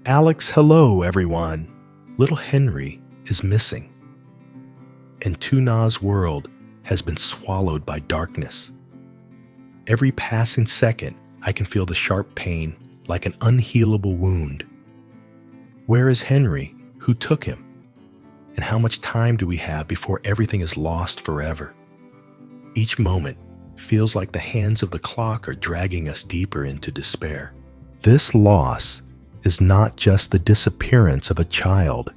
Alex, hello, everyone. Little Henry is missing, and Tuna's world has been swallowed by darkness. Every passing second, I can feel the sharp pain like an unhealable wound. Where is Henry? Who took him? And how much time do we have before everything is lost forever? Each moment feels like the hands of the clock are dragging us deeper into despair. This loss is not just the disappearance of a child.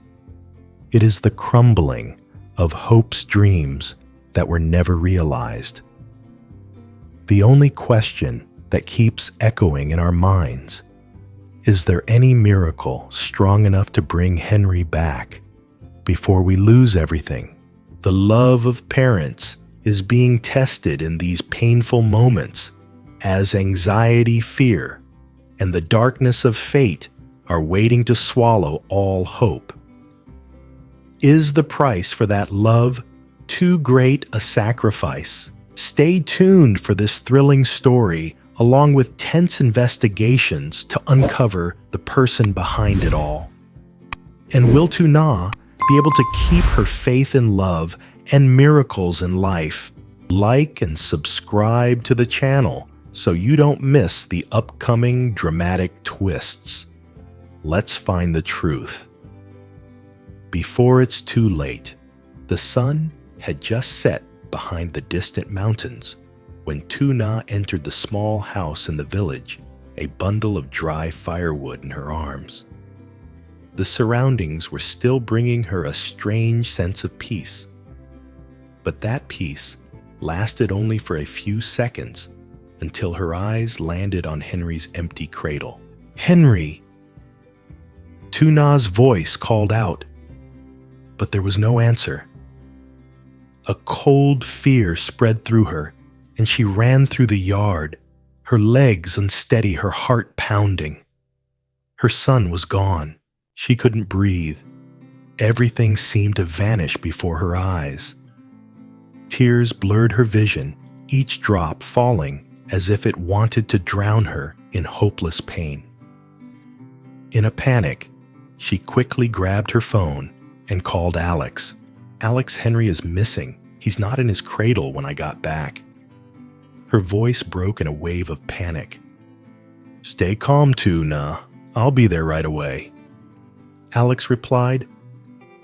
It is the crumbling of hope's dreams that were never realized. The only question that keeps echoing in our minds: is there any miracle strong enough to bring Henry back before we lose everything? The love of parents is being tested in these painful moments as anxiety, fear, and the darkness of fate are waiting to swallow all hope. Is the price for that love too great a sacrifice? Stay tuned for this thrilling story, along with tense investigations to uncover the person behind it all. And will Tuna be able to keep her faith in love and miracles in life? Like and subscribe to the channel so you don't miss the upcoming dramatic twists. Let's find the truth. Before it's too late, the sun had just set behind the distant mountains when Tuna entered the small house in the village, a bundle of dry firewood in her arms. The surroundings were still bringing her a strange sense of peace. But that peace lasted only for a few seconds until her eyes landed on Henry's empty cradle. "Henry!" Tuna's voice called out, but there was no answer. A cold fear spread through her, and she ran through the yard, her legs unsteady, her heart pounding. Her son was gone. She couldn't breathe. Everything seemed to vanish before her eyes. Tears blurred her vision, each drop falling as if it wanted to drown her in hopeless pain. In a panic, she quickly grabbed her phone and called Alex. "Alex, Henry is missing. He's not in his cradle when I got back." Her voice broke in a wave of panic. "Stay calm, Tuna. I'll be there right away," Alex replied,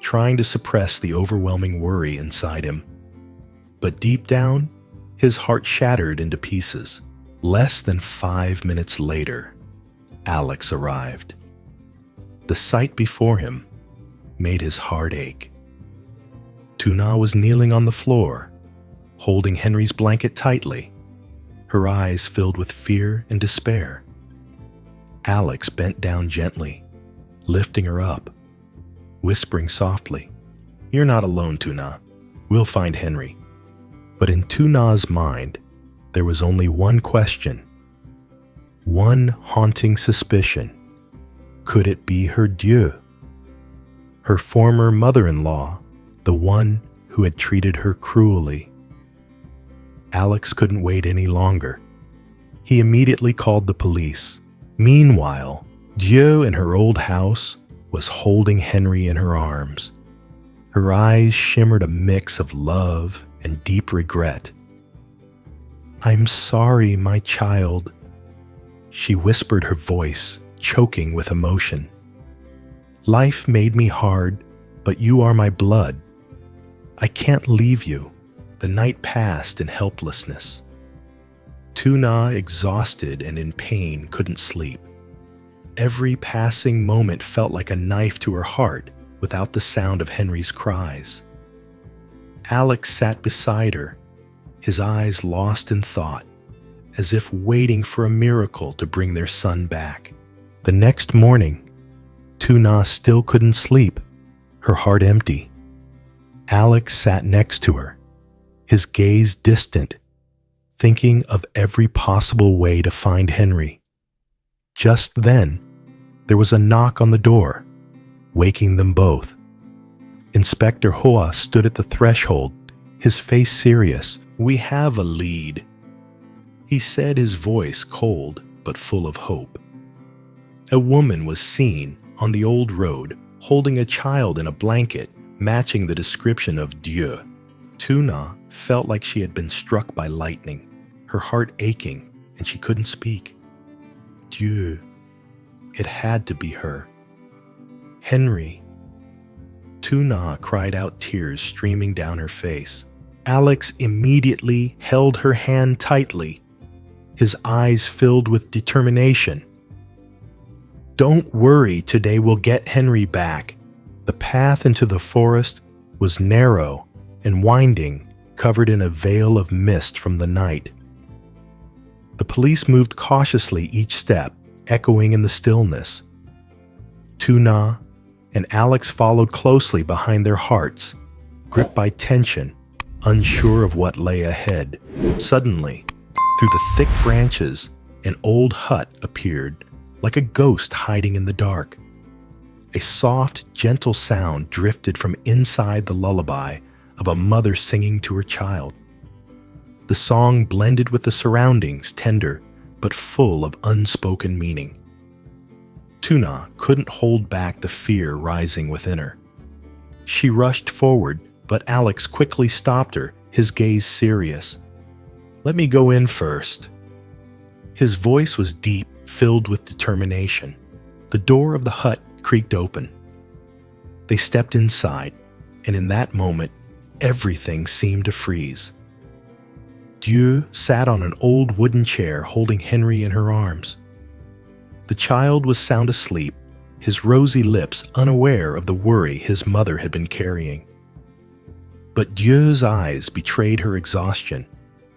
trying to suppress the overwhelming worry inside him. But deep down, his heart shattered into pieces. Less than 5 minutes later, Alex arrived. The sight before him made his heart ache. Tuna was kneeling on the floor, holding Henry's blanket tightly, her eyes filled with fear and despair. Alex bent down gently, lifting her up, whispering softly, "You're not alone, Tuna. We'll find Henry." But in Tuna's mind, there was only one question, one haunting suspicion. Could it be her Dieu? Her former mother-in-law, the one who had treated her cruelly. Alex couldn't wait any longer. He immediately called the police. Meanwhile, Dieu in her old house was holding Henry in her arms. Her eyes shimmered a mix of love and deep regret. "I'm sorry, my child," she whispered, her voice choking with emotion. "Life made me hard, but you are my blood. I can't leave you." The night passed in helplessness. Tuna, exhausted and in pain, couldn't sleep. Every passing moment felt like a knife to her heart without the sound of Henry's cries. Alex sat beside her, his eyes lost in thought, as if waiting for a miracle to bring their son back. The next morning, Tuna still couldn't sleep, her heart empty. Alex sat next to her, his gaze distant, thinking of every possible way to find Henry. Just then, there was a knock on the door, waking them both. Inspector Hoa stood at the threshold, his face serious. "We have a lead," he said, his voice cold but full of hope. A woman was seen on the old road, holding a child in a blanket matching the description of Dieu. Tuna felt like she had been struck by lightning, her heart aching, and she couldn't speak. Dieu. It had to be her. Henry. Tuna cried out, tears streaming down her face. Alex immediately held her hand tightly, his eyes filled with determination. Don't worry, today we'll get Henry back. The path into the forest was narrow and winding, covered in a veil of mist from the night. The police moved cautiously each step, echoing in the stillness. Tuna and Alex followed closely behind their hearts, gripped by tension, unsure of what lay ahead. Suddenly, through the thick branches, an old hut appeared, like a ghost hiding in the dark. A soft, gentle sound drifted from inside the lullaby of a mother singing to her child. The song blended with the surroundings, tender but full of unspoken meaning. Tuna couldn't hold back the fear rising within her. She rushed forward, but Alex quickly stopped her, his gaze serious. "Let me go in first." His voice was deep, filled with determination. The door of the hut creaked open. They stepped inside, and in that moment, everything seemed to freeze. Dieu sat on an old wooden chair holding Henry in her arms. The child was sound asleep, his rosy lips unaware of the worry his mother had been carrying. But Dieu's eyes betrayed her exhaustion,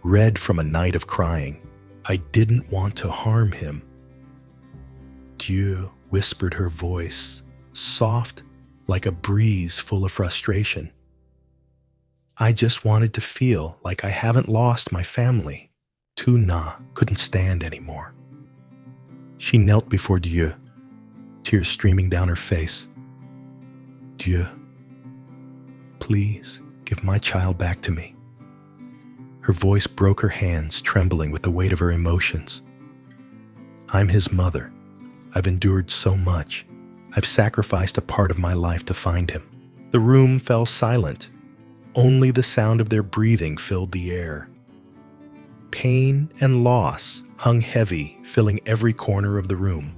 red from a night of crying. "I didn't want to harm him." Dieu, whispered her voice, soft like a breeze full of frustration. "I just wanted to feel like I haven't lost my family." Tuna couldn't stand anymore. She knelt before Dieu, tears streaming down her face. "Dieu, please give my child back to me." Her voice broke her hands, trembling with the weight of her emotions. "I'm his mother. I've endured so much. I've sacrificed a part of my life to find him." The room fell silent. Only the sound of their breathing filled the air. Pain and loss hung heavy, filling every corner of the room.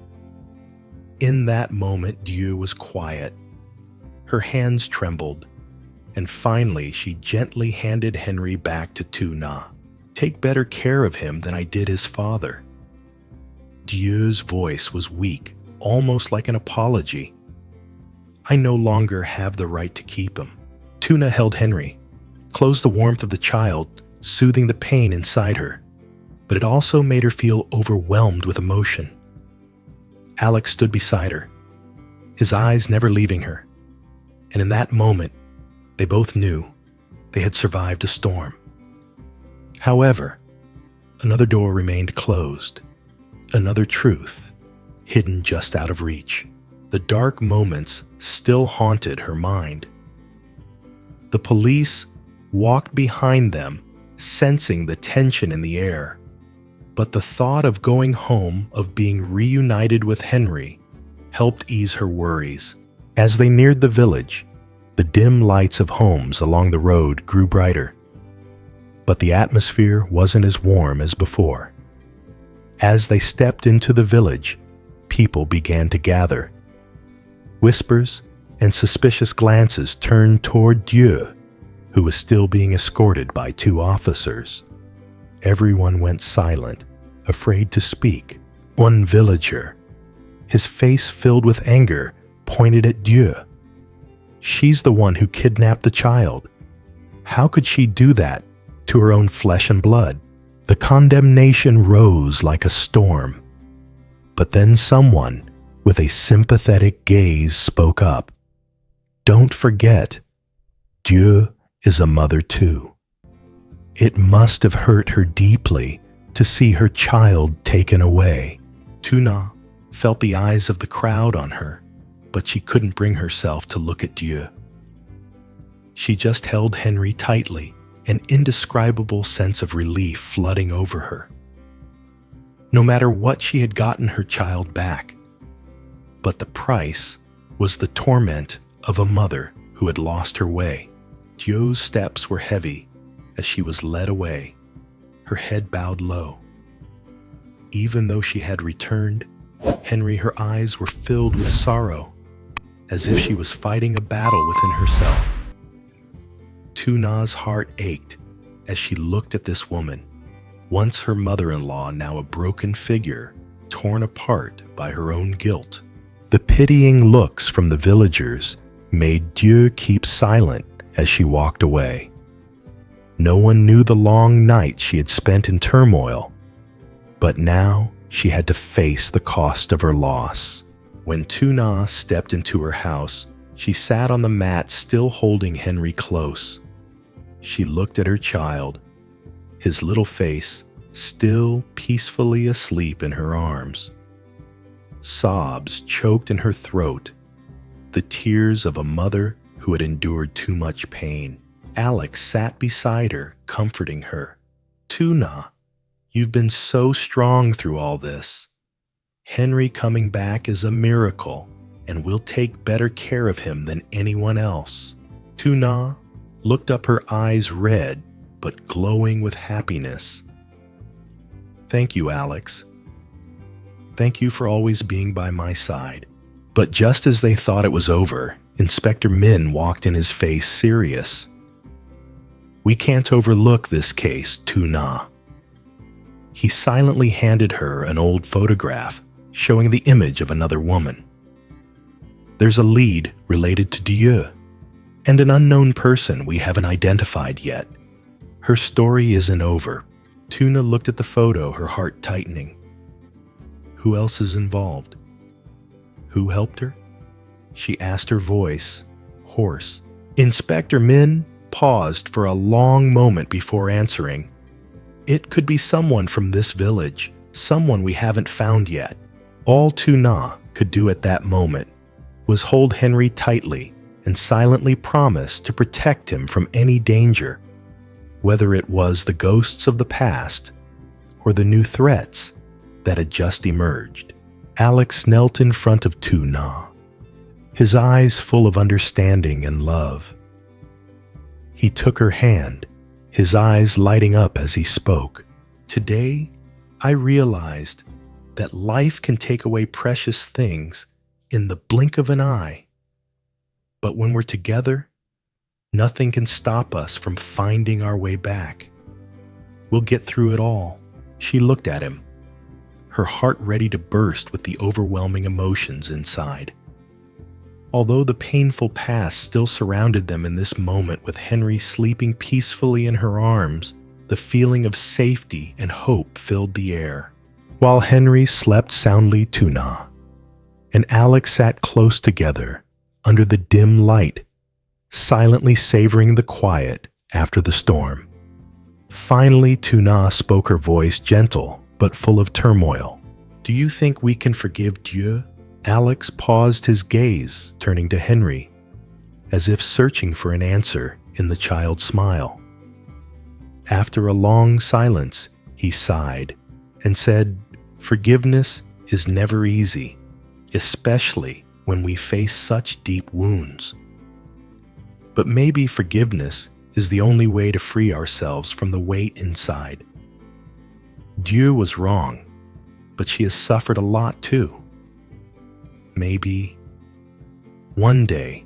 In that moment, Dieu was quiet. Her hands trembled, and finally she gently handed Henry back to Tuna. "Take better care of him than I did his father." Dieu's voice was weak, almost like an apology. "I no longer have the right to keep him." Tuna held Henry, closed the warmth of the child, soothing the pain inside her, but it also made her feel overwhelmed with emotion. Alex stood beside her, his eyes never leaving her, and in that moment, they both knew they had survived a storm. However, another door remained closed, another truth hidden just out of reach. The dark moments still haunted her mind. The police walked behind them, sensing the tension in the air. But the thought of going home, of being reunited with Henry, helped ease her worries. As they neared the village, the dim lights of homes along the road grew brighter. But the atmosphere wasn't as warm as before. As they stepped into the village, people began to gather. Whispers and suspicious glances turned toward Dieu, who was still being escorted by 2 officers. Everyone went silent, afraid to speak. One villager, his face filled with anger, pointed at Dieu. "She's the one who kidnapped the child. How could she do that to her own flesh and blood?" The condemnation rose like a storm. But then someone, with a sympathetic gaze, spoke up. "Don't forget, Dieu is a mother too. It must have hurt her deeply to see her child taken away." Tuna felt the eyes of the crowd on her, but she couldn't bring herself to look at Dieu. She just held Henry tightly, an indescribable sense of relief flooding over her. No matter what, she had gotten her child back. But the price was the torment of a mother who had lost her way. Dieu's steps were heavy as she was led away, her head bowed low. Even though she had returned, Henry, her eyes were filled with sorrow, as if she was fighting a battle within herself. Tuna's heart ached as she looked at this woman, once her mother-in-law, now a broken figure, torn apart by her own guilt. The pitying looks from the villagers made Dieu keep silent as she walked away. No one knew the long night she had spent in turmoil, but now she had to face the cost of her loss. When Tuna stepped into her house, she sat on the mat, still holding Henry close. She looked at her child, his little face still peacefully asleep in her arms. Sobs choked in her throat, the tears of a mother who had endured too much pain. Alex sat beside her, comforting her. "Tuna, you've been so strong through all this. Henry coming back is a miracle, and we'll take better care of him than anyone else." Tuna looked up, her eyes red but glowing with happiness. "Thank you, Alex. Thank you for always being by my side." But just as they thought it was over, Inspector Min walked in, his face serious. "We can't overlook this case, Tuna." He silently handed her an old photograph showing the image of another woman. "There's a lead related to Dieu, and an unknown person we haven't identified yet. Her story isn't over." Tuna looked at the photo, her heart tightening. "Who else is involved? Who helped her?" she asked, her voice hoarse. Inspector Min paused for a long moment before answering. "It could be someone from this village, someone we haven't found yet." All Tuna could do at that moment was hold Henry tightly and silently promise to protect him from any danger, whether it was the ghosts of the past or the new threats that had just emerged. Alex knelt in front of Tuna, his eyes full of understanding and love. He took her hand, his eyes lighting up as he spoke. "Today, I realized that life can take away precious things in the blink of an eye. But when we're together, nothing can stop us from finding our way back. We'll get through it all." She looked at him, her heart ready to burst with the overwhelming emotions inside. Although the painful past still surrounded them in this moment, with Henry sleeping peacefully in her arms, the feeling of safety and hope filled the air. While Henry slept soundly, Tuna and Alex sat close together under the dim light, silently savoring the quiet after the storm. Finally, Tuna spoke, her voice gentle but full of turmoil. "Do you think we can forgive Dieu?" Alex paused, his gaze turning to Henry, as if searching for an answer in the child's smile. After a long silence, he sighed and said, "Forgiveness is never easy, especially when we face such deep wounds. But maybe forgiveness is the only way to free ourselves from the weight inside. Dieu was wrong, but she has suffered a lot too. Maybe one day,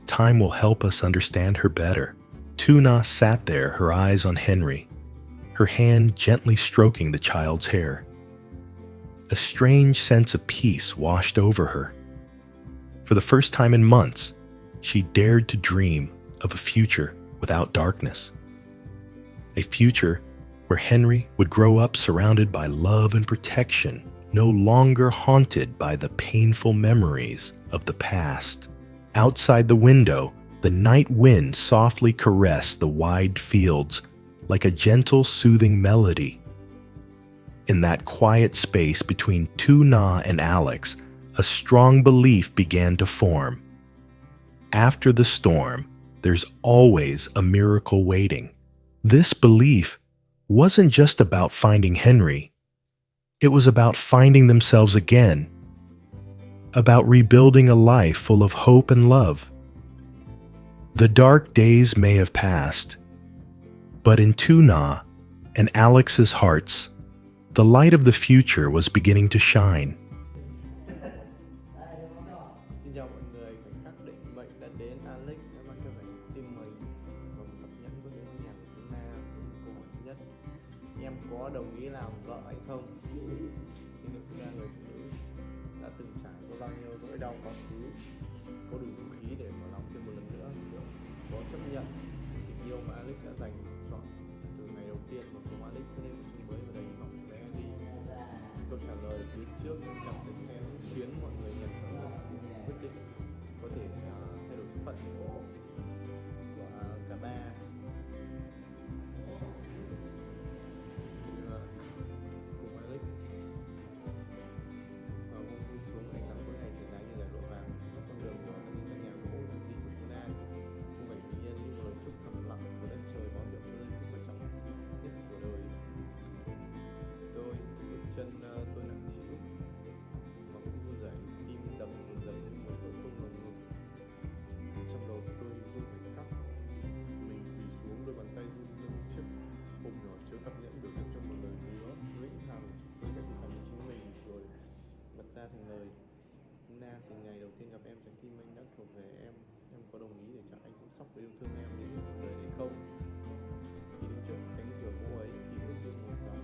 time will help us understand her better." Tuna sat there, her eyes on Henry, her hand gently stroking the child's hair. A strange sense of peace washed over her. For the first time in months, she dared to dream of a future without darkness. A future where Henry would grow up surrounded by love and protection, no longer haunted by the painful memories of the past. Outside the window, the night wind softly caressed the wide fields like a gentle, soothing melody. In that quiet space between Tuna and Alex, a strong belief began to form. After the storm, there's always a miracle waiting. This belief wasn't just about finding Henry. It was about finding themselves again. about rebuilding a life full of hope and love. The dark days may have passed, but in Tuna and Alex's hearts, the light of the future was beginning to shine. Xin chào mọi người, khoảnh khắc định mệnh đã đến. Alex đã mang theo vẻ tim mình và một cặp nhẫn với những nhạc của Luna. Câu hỏi thứ nhất: em có đồng ý làm vợ hay không? Thì được ra người phụ nữ đã từng trải qua bao nhiêu nỗi đau quá khứ, có đủ dũng khí để mở lòng thêm một lần nữa, có chấp nhận tình yêu mà Alex đã dành chọn từ ngày đầu tiên mà cùng Alex lên một chương mới và đầy hy vọng với Andy. Câu trả lời phía trước chẳng sẽ khiến mọi người nhận ra quyết định có thể thay đổi số phận của cả ba. Cùng Alex và vung vui xuống ánh nắng cuối ngày trở dài như giải lụa vàng, con đường nhỏ là những căn nhà gỗ giản dị của Luna, khung cảnh bình yên như một lời chúc thầm lặng của đất trời báo hiệu cho giây phút quan trọng nhất của đời. Tôi bước chân tôi nặng trĩu mà cũng run rẩy, tim đập run rẩy như một cơn tung ngầm ngực. Trong đầu tôi run phải khóc. Mình quỳ xuống, đôi bàn tay run lên chiếc hộp nhỏ chứa cặp nhẫn biểu tượng cho một lời hứa vĩnh hằng. Tôi sẽ thực hành chính mình rồi bật ra thành lời: Luna, từ ngày đầu tiên gặp em, trái tim anh đã thuộc về em. Em có đồng ý để cho anh chăm sóc và yêu thương em đến hết cuộc đời hay không? Khi đứng trước cánh cửa gỗ ấy, ký ức như một dòng